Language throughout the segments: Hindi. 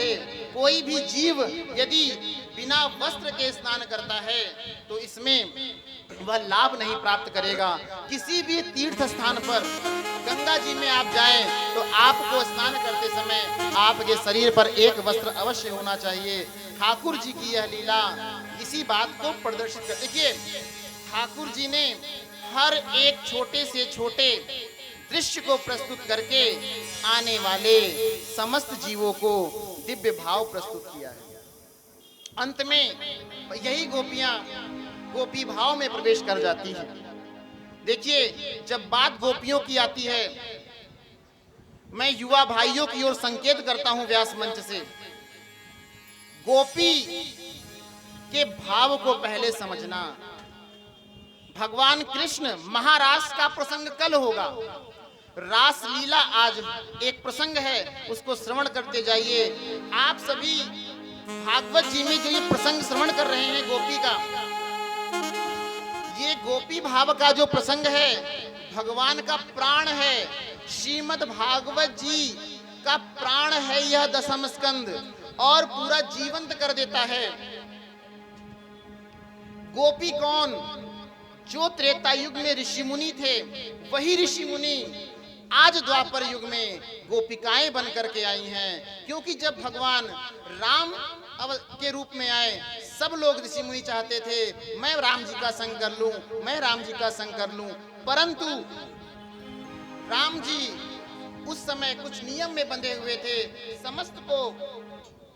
करे। कोई भी जीव यदि बिना वस्त्र के स्नान करता है तो इसमें वह लाभ नहीं प्राप्त करेगा। किसी भी तीर्थ स्थान पर गंगा जी में आप जाएं तो आपको स्नान करते समय आपके शरीर पर एक वस्त्र अवश्य होना चाहिए। ठाकुर जी की यह लीला इसी बात को प्रदर्शित कर। देखिए, ठाकुर जी ने हर एक छोटे से छोटे दृश्य को प्रस्तुत करके आने वाले समस्त जीवों को दिव्य भाव प्रस्तुत किया है। अंत में यही गोपियां गोपी भाव में प्रवेश कर जाती हैं। देखिए, जब बात गोपियों की आती है, मैं युवा भाइयों की ओर संकेत करता हूं व्यास मंच से, गोपी के भाव को पहले समझना। भगवान कृष्ण महारास का प्रसंग कल होगा, रास लीला आज एक प्रसंग है, उसको श्रवण करते जाइए। आप सभी भागवत जी में जो ये प्रसंग श्रवण कर रहे हैं गोपी का, ये गोपी भाव का जो प्रसंग है भगवान का प्राण है। श्रीमद् भागवत जी का प्राण है यह दशम स्कंद, और पूरा जीवंत कर देता है। गोपी कौन? जो त्रेता युग में ऋषि मुनि थे, वही ऋषि मुनि आज द्वापर युग में गोपिकाएं बन करके आई हैं। क्योंकि जब भगवान राम के रूप में आए, सब लोग ऋषि मुनि चाहते थे मैं राम जी का संग कर लूं, मैं राम जी का संग कर लूं, परंतु राम जी उस समय कुछ नियम में बंधे हुए थे। समस्त को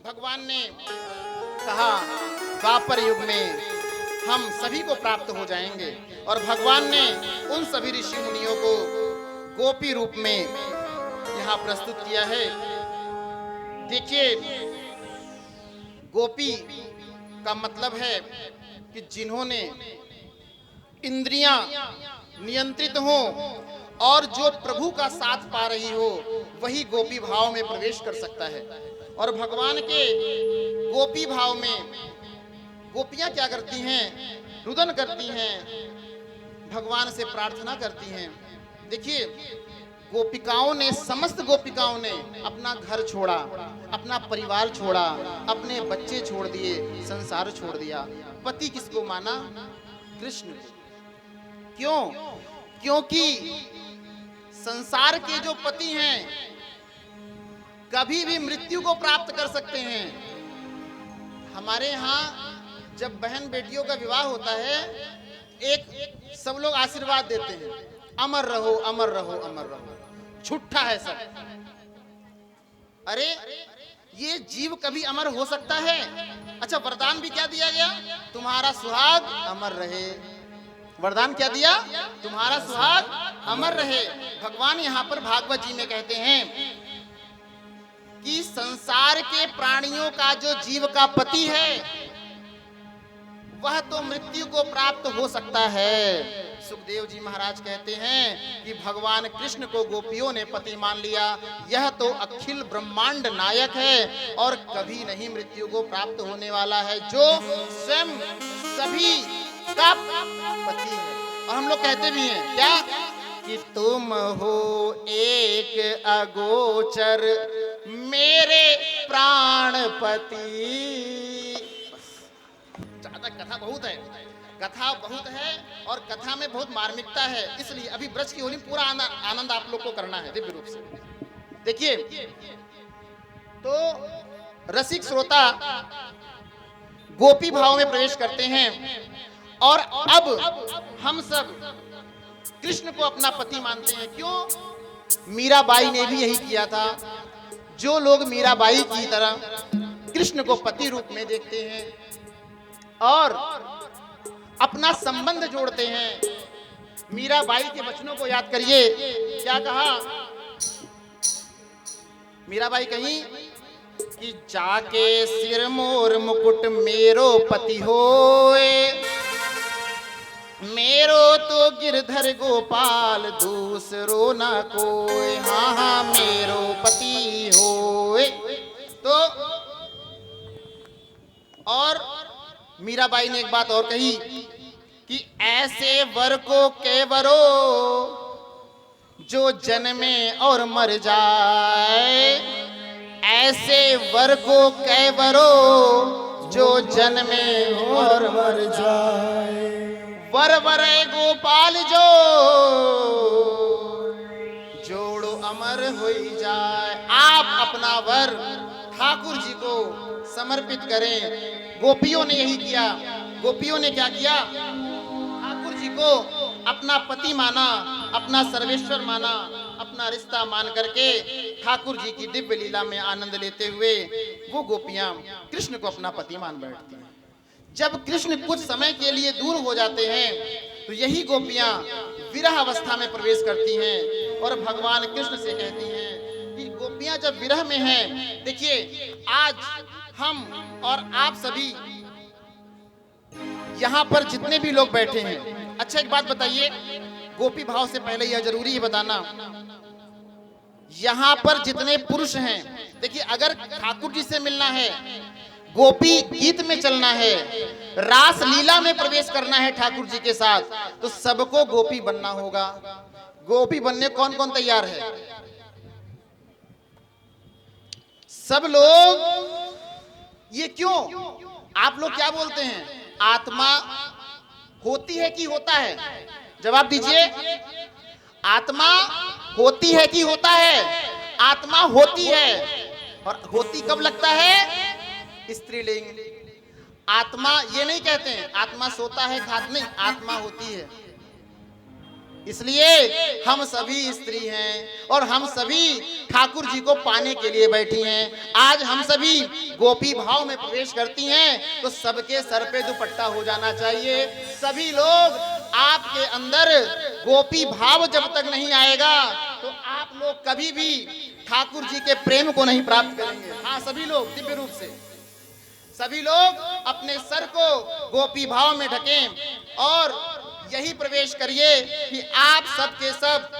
भगवान ने कहा द्वापर युग में हम सभी को प्राप्त हो जाएंगे, और भगवान ने उन सभी ऋषि मुनियों को गोपी रूप में यहां प्रस्तुत किया है। देखिए, गोपी का मतलब है कि जिन्होंने इंद्रियां नियंत्रित हो और जो प्रभु का साथ पा रही हो, वही गोपी भाव में प्रवेश कर सकता है। और भगवान के गोपी भाव में गोपियां क्या करती हैं? रुदन करती हैं, भगवान से प्रार्थना करती हैं। देखिए, गोपिकाओं ने, समस्त गोपिकाओं ने अपना घर छोड़ा, अपना परिवार छोड़ा, अपने बच्चे छोड़ दिए, संसार छोड़ दिया। पति किसको माना? कृष्ण। क्यों? क्योंकि संसार के जो पति हैं कभी भी मृत्यु को प्राप्त कर सकते हैं। हमारे यहाँ जब बहन बेटियों का विवाह होता है, एक सब लोग आशीर्वाद देते हैं, अमर रहो, अमर रहो, अमर रहो। छुट्टा है सब। अरे, ये जीव कभी अमर हो सकता है? अच्छा, वरदान भी क्या दिया गया? तुम्हारा सुहाग अमर रहे। वरदान क्या दिया? तुम्हारा सुहाग अमर रहे। भगवान यहाँ पर भागवत जी में कहते हैं कि संसार के प्राणियों का जो जीव का पति है वह तो मृत्यु को प्राप्त हो सकता है। सुखदेव जी महाराज कहते हैं कि भगवान कृष्ण को गोपियों ने पति मान लिया, यह तो अखिल ब्रह्मांड नायक है और कभी नहीं मृत्यु को प्राप्त होने वाला है, जो स्वयं सभी का पति है। और हम लोग कहते भी हैं क्या कि तुम हो एक अगोचर मेरे प्राणपति। कथा बहुत है, कथा बहुत है, और कथा में बहुत मार्मिकता है, इसलिए अभी ब्रज की होली पूरा आनंद आप लोग को करना है दिव्य रूप से। देखिए, तो रसिक श्रोता गोपी भाव में प्रवेश करते हैं, और अब हम सब कृष्ण को अपना पति मानते हैं। क्यों? मीराबाई ने भी यही किया था। जो लोग मीराबाई की तरह कृष्ण को पति रूप में देखते हैं और अपना संबंध जोड़ते हैं, मीराबाई के वचनों को याद करिए। क्या कहा मीराबाई? कहीं कि जाके सिर मोर मुकुट मेरो पति होए, मेरो तो गिरधर गोपाल दूसरो ना कोई। हाँ हाँ, मेरो पति होए। तो और मीराबाई ने एक बात और कही कि ऐसे वर को केवरो जो जन्मे और मर जाए, ऐसे वर को कैवरो जो जन्मे और मर जाए। वर वरे गोपाल जो जोड़ो अमर होई जाए। आप अपना वर ठाकुर जी को समर्पित करें। गोपियों ने यही किया। गोपियों ने क्या किया? ठाकुर जी को अपना पति माना, अपना सर्वेश्वर माना, अपना रिश्ता मान करके ठाकुर जी की दिव्य लीला में आनंद लेते हुए वो गोपियां कृष्ण को अपना पति मान बैठती हैं। जब कृष्ण कुछ समय के लिए दूर हो जाते हैं तो यही गोपियां विरह अवस्था में प्रवेश करती हैं और भगवान कृष्ण से कहती हैं कि गोपियां जब विरह में हैं, देखिए आज हम और आप सभी यहाँ पर जितने भी लोग बैठे हैं, अच्छा एक बात बताइए, गोपी भाव से पहले यह जरूरी है बताना, यहाँ पर जितने पुरुष हैं, देखिए अगर ठाकुर जी से मिलना है, गोपी गीत में चलना है, रास लीला में प्रवेश करना है ठाकुर जी के साथ, तो सबको गोपी बनना होगा। गोपी बनने कौन कौन तैयार है? सब लोग। ये क्यों? आप लोग क्या बोलते हैं? आत्मा होती है कि होता है? जवाब दीजिए। आत्मा होती है कि होता है? आत्मा होती है। और होती कब लगता है? स्त्रीलिंग। आत्मा ये नहीं कहते हैं आत्मा सोता है खात नहीं, आत्मा होती है। इसलिए हम सभी स्त्री हैं और हम सभी ठाकुर जी को पाने के लिए बैठी हैं। आज हम सभी गोपी भाव में प्रवेश करती हैं तो सबके सर पे दुपट्टा हो जाना चाहिए। सभी लोग, आपके अंदर गोपी भाव जब तक नहीं आएगा तो आप लोग कभी भी ठाकुर जी के प्रेम को नहीं प्राप्त करेंगे। हाँ, सभी लोग दिव्य रूप से सभी लोग अपने सर को गोपी भाव में ढकें और यही प्रवेश करिए कि आप सबके सब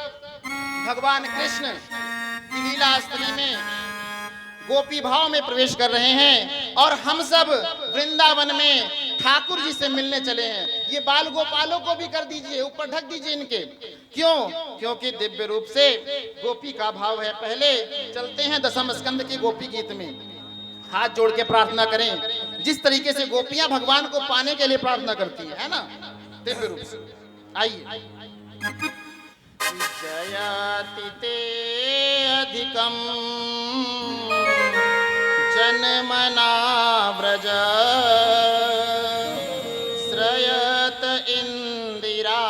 भगवान कृष्ण की लीला स्थली में गोपी भाव में प्रवेश कर रहे हैं और हम सब वृंदावन में ठाकुर जी से मिलने चले हैं। ये बाल गोपालों को भी कर दीजिए, ऊपर ढक दीजिए इनके। क्यों? क्योंकि दिव्य रूप से गोपी का भाव है। पहले चलते हैं दशम स्कंद के गोपी गीत में। हाथ जोड़ के प्रार्थना करें जिस तरीके से गोपियां भगवान को पाने के लिए प्रार्थना करती है ना, दिव्य रूप से। आइए। जयाति ते अधिकम जन्मना व्रज श्रयत इंदिरा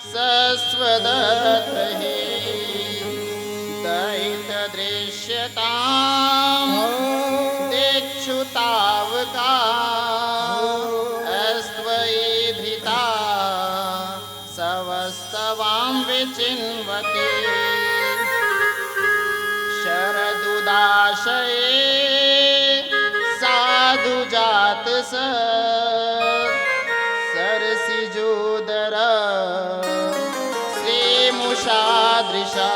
सस्वदत हि दैत दृश्यताम देक्षुतावका अस्त्वयि धृता सवस्तवां विचिन्वते शरदुदाशये साधु जात सरसिजोदर श्रीमुषादृशा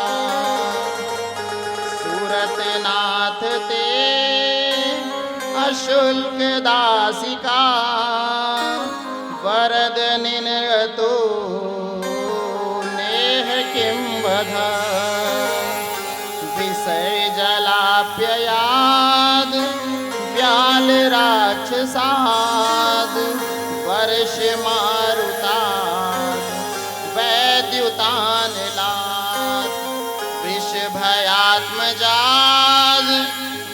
सुरतनाथ ते अशुल्क दासिका वरद निनतो नेह किं वधा विषय जलाप्ययाद व्याल राक्षसाद वर्ष मारुताद वैद्युतान लाद वृषभयात्मजाद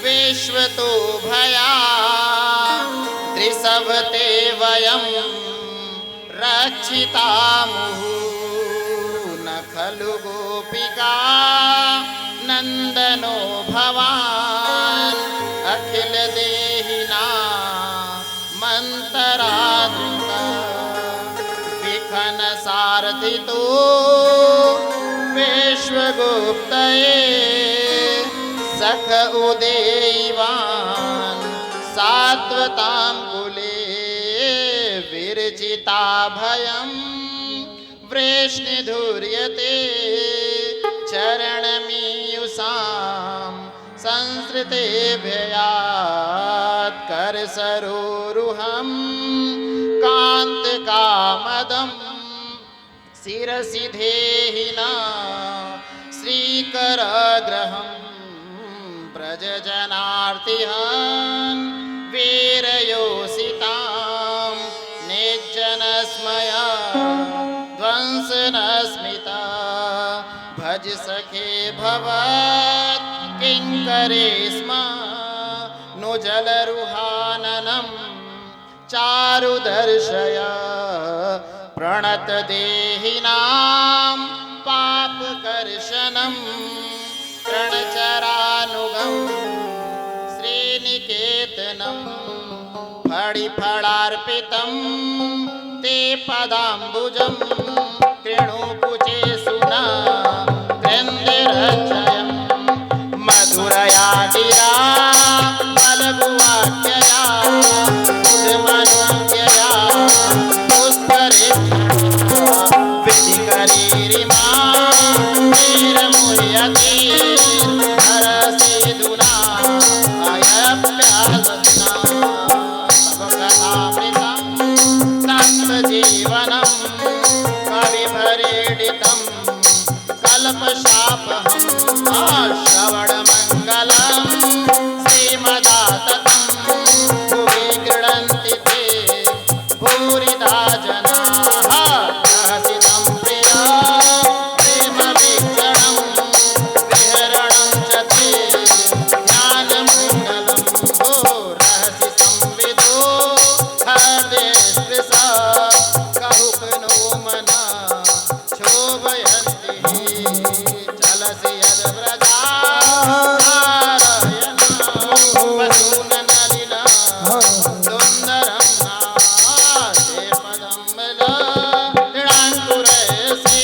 विश्वतो भया त्रिसभते वयं रक्षितामुः न खलु गोपिका नंदनो भवान् अखिल देहिना मंतराधृता विखन सारथितो विश्वगुप्तये सख उदेवान् सात्वतां कुले विरचिता भयं वृष्णिधुर्यते चरणमीयुषां संसृतेभ्यात् करसरोरुहं कान्तकामदं शिरसि देहिना श्रीकरग्रहं भज जनार्तिहन् वीरयोषितां निर्जनस्मया ध्वंसनस्मिता भज सखे भवत् किङ्करे स्म नो जलरुहाननं चारुदर्शया प्रणत देहिनां पापकर्षणं प्रणचरानुगं श्रीनिकेतनं फणिफलार्पितं ते पदाम्बुजं कृणुकुचे सुना क्रन्दिरक्षयं मधुरया गिरा बलगुवाक्यया बुधमनुज्ञया विधिकरीरिमा वीरमुह्यते हरसिदुना अयप्यासना सबकथामृतं तत्त्वजीवनं कविभरीडितं कल्पशापहं श्रवणमङ्गलं श्रीमदाततं भुवि गृह्णन्ति ते भूरिदा जनाः रहसितं प्रिया प्रेमवीक्षणं विहरणं च ते ज्ञानमङ्गलं भो रहसि संविदो हृदयस्पृशा कहुकनो मना शोभयन्ति चलसि यद्व्रजा वसूननलिना सुन्दरं नास्ते पदं मृणाङ्कुरयसि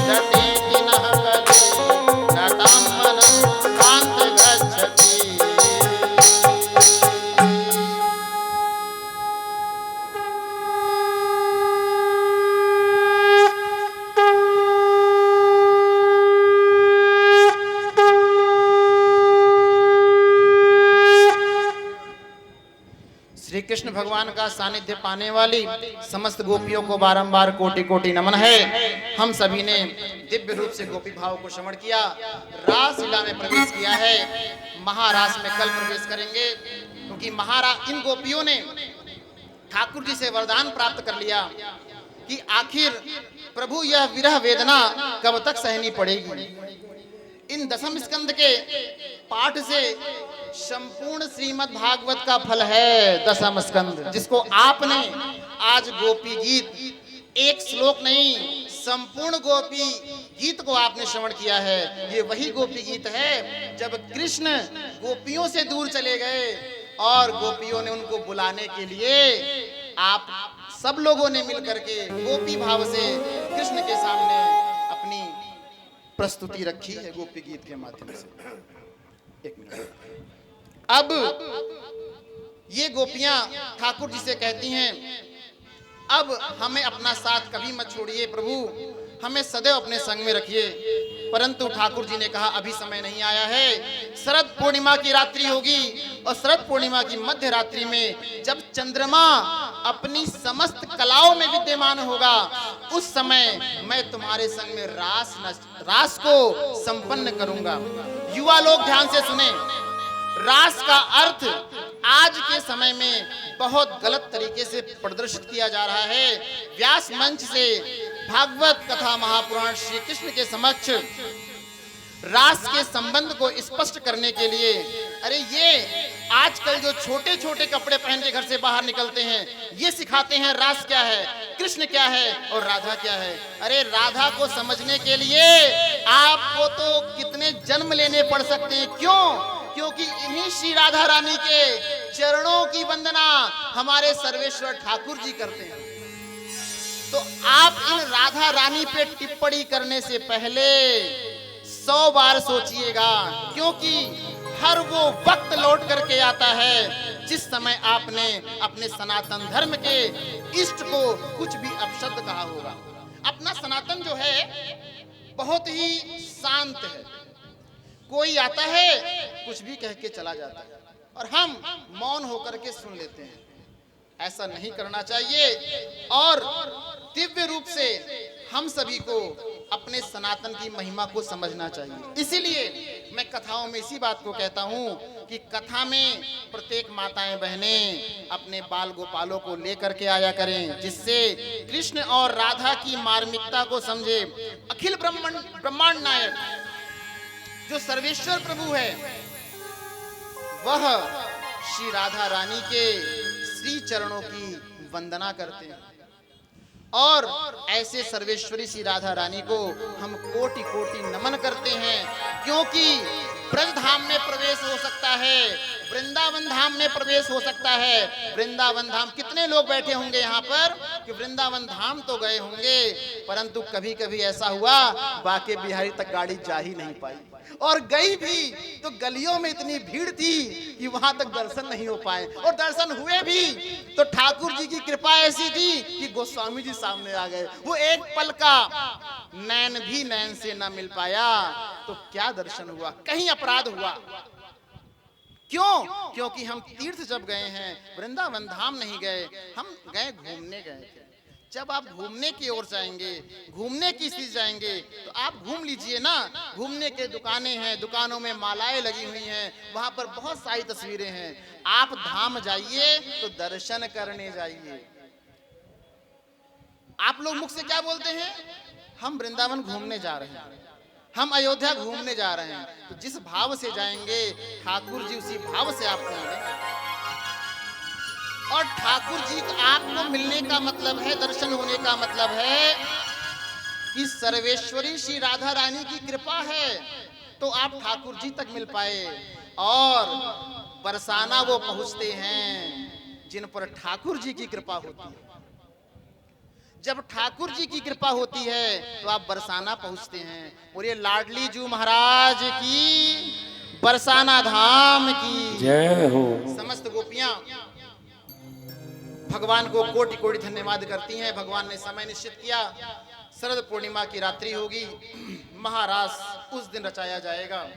दतीति नः कले नतां मनः कान्तगच्छति। श्री कृष्ण भगवान का सानिध्य पाने वाली समस्त गोपियों को बारंबार कोटि कोटि नमन है। हम सभी ने दिव्य रूप से गोपी भाव को श्रवण किया, रास लीला में प्रवेश किया है। महारास में कल प्रवेश करेंगे, क्योंकि इन गोपियों ने ठाकुर जी से वरदान प्राप्त कर लिया कि आखिर प्रभु यह विरह वेदना कब तक सहनी पड़ेगी। इन दशम स्कंद के पाठ से संपूर्ण श्रीमद् भागवत का फल है दशम स्कंद, जिसको आपने आज गोपी गीत एक श्लोक नहीं संपूर्ण गोपी गीत को आपने श्रवण किया है। ये वही गोपी गीत है जब कृष्ण गोपियों से दूर चले गए और गोपियों ने उनको बुलाने के लिए आप सब लोगों ने मिलकर के गोपी भाव से कृष्ण के सामने अपनी प्रस्तुति रखी है गोपी गीत के माध्यम से। एक मिनट। अब ये गोपियां ठाकुर जी से कहती हैं, अब हमें अपना साथ कभी मत छोड़िए प्रभु, हमें सदैव अपने संग में रखिए। परंतु ठाकुर जी ने कहा अभी समय नहीं आया है, शरद पूर्णिमा की रात्रि होगी और शरद पूर्णिमा की मध्य रात्रि में जब चंद्रमा अपनी समस्त कलाओं में विद्यमान होगा उस समय मैं तुम्हारे संग में रास को संपन्न करूंगा। युवा लोग ध्यान से सुने, रास का अर्थ आज के समय में बहुत गलत तरीके से प्रदर्शित किया जा रहा है। व्यास मंच से भागवत कथा महापुराण श्री कृष्ण के समक्ष रास के संबंध को स्पष्ट करने के लिए, अरे ये आजकल जो छोटे छोटे कपड़े पहन के घर से बाहर निकलते हैं ये सिखाते हैं रास क्या है, कृष्ण क्या है और राधा क्या है। अरे राधा को समझने के लिए आपको तो कितने जन्म लेने पड़ सकते हैं। क्यों? क्योंकि इन्हीं श्री राधा रानी के चरणों की वंदना हमारे सर्वेश्वर ठाकुर जी करते हैं। तो आप इन राधा रानी पे टिप्पणी करने से पहले 100 बार सोचिएगा, क्योंकि हर वो वक्त लौट करके आता है जिस समय आपने अपने सनातन धर्म के इष्ट को कुछ भी अपशब्द कहा होगा। अपना सनातन जो है बहुत ही शांत है, कोई आता है कुछ भी कह के चला जाता है और हम मौन होकर के सुन लेते हैं। ऐसा नहीं करना चाहिए और दिव्य रूप से हम सभी को अपने सनातन की महिमा को समझना चाहिए। इसीलिए मैं कथाओं में इसी बात को कहता हूँ कि कथा में प्रत्येक माताएं बहनें अपने बाल गोपालों को लेकर के आया करें, जिससे कृष्ण और राधा की मार्मिकता को समझे। अखिल ब्रह्मांड नायक जो सर्वेश्वर प्रभु है, वह श्री राधा रानी के श्री चरणों की वंदना करते हैं और ऐसे सर्वेश्वरी श्री राधा रानी को हम कोटि कोटि नमन करते हैं, क्योंकि ब्रज धाम में प्रवेश हो सकता है, वृंदावन धाम में प्रवेश हो सकता है। वृंदावन धाम कितने लोग बैठे होंगे यहाँ पर कि वृंदावन धाम तो गए होंगे, परंतु कभी कभी ऐसा हुआ बाके बिहारी तक गाड़ी जा ही नहीं पाई, और गई भी तो गलियों में इतनी भीड़ थी कि वहां तक दर्शन नहीं हो पाए, और दर्शन हुए भी तो ठाकुर जी की कृपा ऐसी थी कि गोस्वामी जी सामने आ गए। वो एक पल का नैन भी नैन से ना मिल पाया, तो क्या दर्शन हुआ, कहीं अपराध हुआ। क्यों? क्योंकि हम तीर्थ जब गए हैं, वृंदावन धाम नहीं गए, हम गए घूमने गए थे। जब आप घूमने की ओर जाएंगे, घूमने की चीज जाएंगे, तो आप घूम लीजिए ना। घूमने के दुकानें हैं, दुकानों में मालाएं लगी हुई हैं, वहां पर बहुत सारी तस्वीरें हैं। आप धाम जाइए तो दर्शन करने जाइए। आप लोग मुख से क्या बोलते हैं? हम वृंदावन घूमने जा रहे हैं, हम अयोध्या घूमने जा रहे हैं। तो जिस भाव से जाएंगे ठाकुर जी उसी भाव से आपको मिलेंगे, और ठाकुर जी आपको मिलने का मतलब है, दर्शन होने का मतलब है कि सर्वेश्वरी श्री राधा रानी की कृपा है तो आप ठाकुर जी तक मिल पाए। और बरसाना वो पहुंचते हैं जिन पर ठाकुर जी की कृपा होती है। जब ठाकुर जी की कृपा होती है तो आप बरसाना पहुंचते हैं। बोलिए लाडली जू महाराज की, बरसाना धाम की जय हो। समस्त गोपियां भगवान को कोटि कोटि धन्यवाद करती हैं। भगवान ने समय निश्चित किया, शरद पूर्णिमा की रात्रि होगी, महारास उस दिन रचाया जाएगा।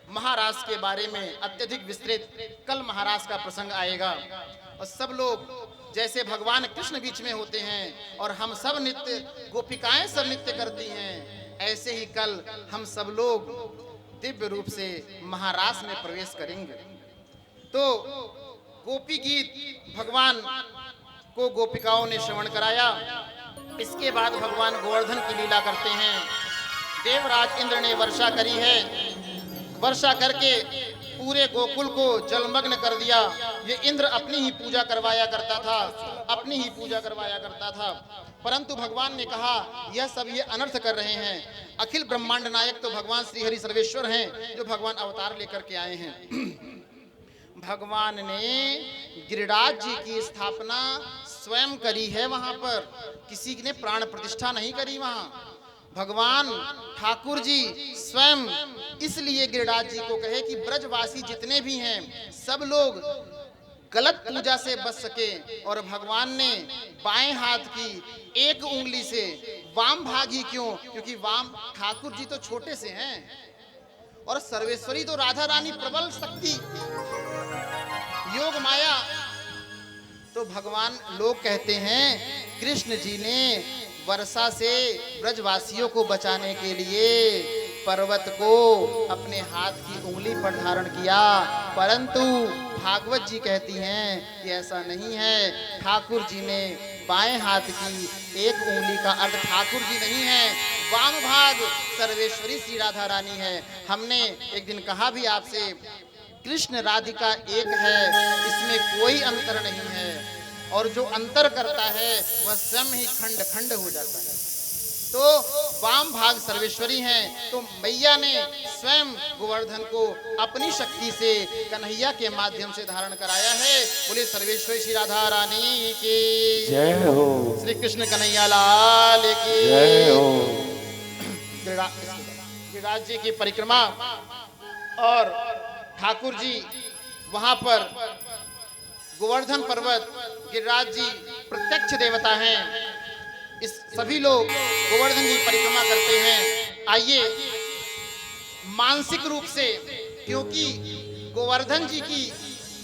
महारास के बारे में अत्यधिक विस्तृत कल महारास का प्रसंग आएगा। और सब लोग जैसे भगवान कृष्ण बीच में होते हैं और हम सब नित्य गोपिकाएं सब नित्य करती हैं, ऐसे ही कल हम सब लोग दिव्य रूप से महारास में प्रवेश करेंगे। तो गोपी गीत भगवान को गोपिकाओं ने श्रवण कराया। इसके बाद भगवान गोवर्धन की लीला करते हैं। देवराज इंद्र ने वर्षा करी है, वर्षा करके पूरे गोकुल को जलमग्न कर दिया। ये इंद्र अपनी ही पूजा करवाया करता था, अपनी ही पूजा करवाया करता था, परंतु भगवान ने कहा यह सब ये अनर्थ कर रहे हैं। अखिल ब्रह्मांड नायक तो भगवान श्री हरि सर्वेश्वर हैं, जो भगवान अवतार लेकर के आए हैं। भगवान ने गिरिराज जी की स्थापना स्वयं करी है, वहां पर किसी ने प्राण प्रतिष्ठा नहीं करी। वहां भगवान ठाकुर जी स्वयं इसलिए गिरिराज जी को कहे कि ब्रजवासी जितने भी हैं सब लोग गलत पूजा से बच सके। और भगवान ने बाएं हाथ की एक उंगली से वाम भाग ही क्यों? क्योंकि वाम ठाकुर जी तो छोटे से हैं और सर्वेश्वरी तो राधा रानी प्रबल शक्ति योग माया। तो भगवान लोग कहते हैं कृष्ण जी ने वर्षा से ब्रजवासियों को बचाने के लिए पर्वत को अपने हाथ की उंगली पर धारण किया, परंतु भागवत जी कहती हैं कि ऐसा नहीं है। ठाकुर जी ने बाएं हाथ की एक उंगली का अर्थ ठाकुर जी नहीं है, वाम भाग सर्वेश्वरी श्री राधा रानी है। हमने एक दिन कहा भी आपसे, कृष्ण राधिका एक है, इसमें कोई अंतर नहीं है, और जो अंतर करता है वह स्वयं ही खंड खंड हो जाता है। तो वाम भाग सर्वेश्वरी हैं, तो मैया ने स्वयं गोवर्धन को अपनी शक्ति से कन्हैया के माध्यम से धारण कराया है। बोले सर्वेश्वरी श्री राधा रानी की जय हो, श्री कृष्ण कन्हैया लाल की जय हो। गिरिराज जी की परिक्रमा और ठाकुर जी वहां पर गोवर्धन पर्वत, गिरिराज जी प्रत्यक्ष देवता हैं। इस सभी लोग गोवर्धन की परिक्रमा करते हैं। आइए मानसिक रूप से, क्योंकि गोवर्धन जी की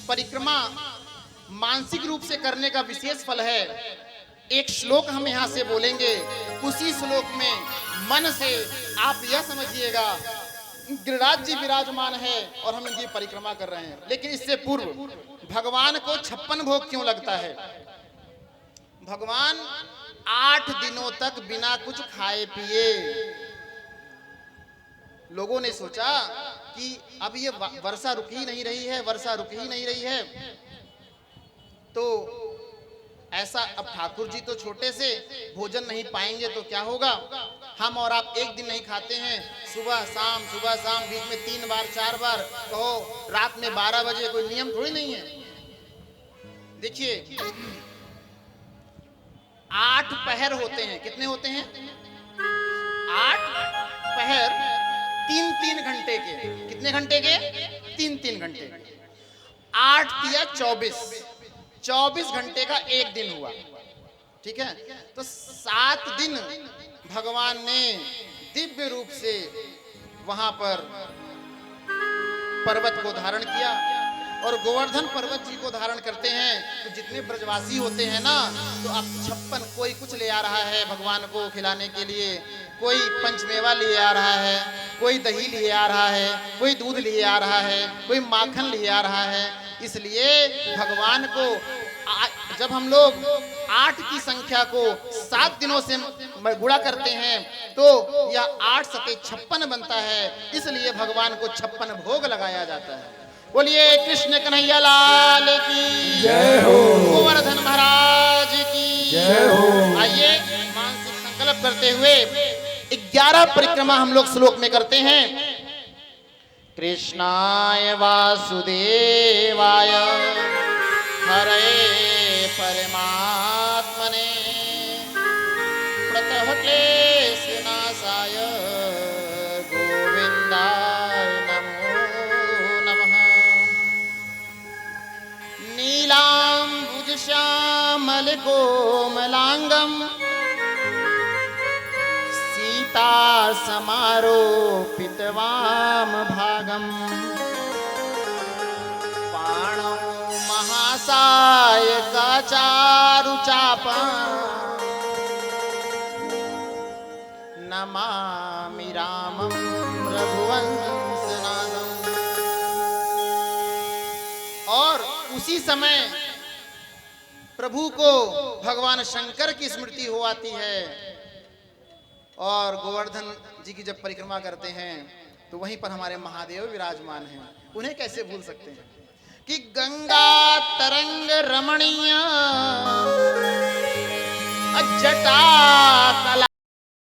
परिक्रमा मानसिक रूप से करने का विशेष फल है। एक श्लोक हम यहाँ से बोलेंगे, उसी श्लोक में मन से आप यह समझिएगा गिरिराज जी विराजमान है और हम इनकी परिक्रमा कर रहे हैं। लेकिन इससे पूर्व भगवान को 56 भोग क्यों लगता है? भगवान 8 दिनों तक बिना कुछ खाए पिए, लोगों ने सोचा कि अब ये वर्षा रुक ही नहीं रही है, वर्षा रुक ही नहीं रही है, तो ऐसा अब ठाकुर जी तो छोटे से भोजन नहीं पाएंगे तो क्या होगा, हम और आप एक दिन नहीं खाते हैं, सुबह शाम बीच में 3 बार 4 बार कहो, रात में 12 बजे, कोई नियम थोड़ी नहीं है। देखिए 8 पहर होते हैं, कितने होते हैं? 8 पहर 3-3 घंटे के, कितने घंटे के? 3-3 घंटे। 8 या 24 घंटे का एक दिन हुआ, ठीक है। तो 7 दिन भगवान ने दिव्य रूप से वहां पर पर्वत को धारण किया, और गोवर्धन पर्वत जी को धारण करते हैं तो जितने ब्रजवासी होते हैं ना, तो अब 56, कोई कुछ ले आ रहा है भगवान को खिलाने के लिए, कोई पंचमेवा लिए आ रहा है, कोई दही लिए आ रहा है, कोई दूध लिए आ रहा है, कोई माखन लिए आ रहा है। इसलिए भगवान को जब हम लोग 8 की संख्या को 7 दिनों से गुणा करते हैं तो यह 8 सते 56 बनता है, इसलिए भगवान को 56 भोग लगाया जाता है। बोलिए कृष्ण कन्हैया लाल की जय हो, गोवर्धन महाराज की जय हो। आइए मानसिक संकल्प करते हुए 11 परिक्रमा हम लोग श्लोक में करते हैं। कृष्णाय वासुदेवाय हरे परमात्मने प्रतः क्लेशनाशाय गोविंदाय नमो नमः। नीलांबुज श्यामल कोमलांगम सीता समारोपित वाम भागम पाणौ महासाय का चारु चापा नमामि रामं रघुवंशनाथम। और उसी समय प्रभु को भगवान शंकर की स्मृति हो आती है, और गोवर्धन जी की जब परिक्रमा करते हैं तो वहीं पर हमारे महादेव विराजमान हैं, उन्हें कैसे भूल सकते हैं कि गंगा तरंग रमणीय जटा कला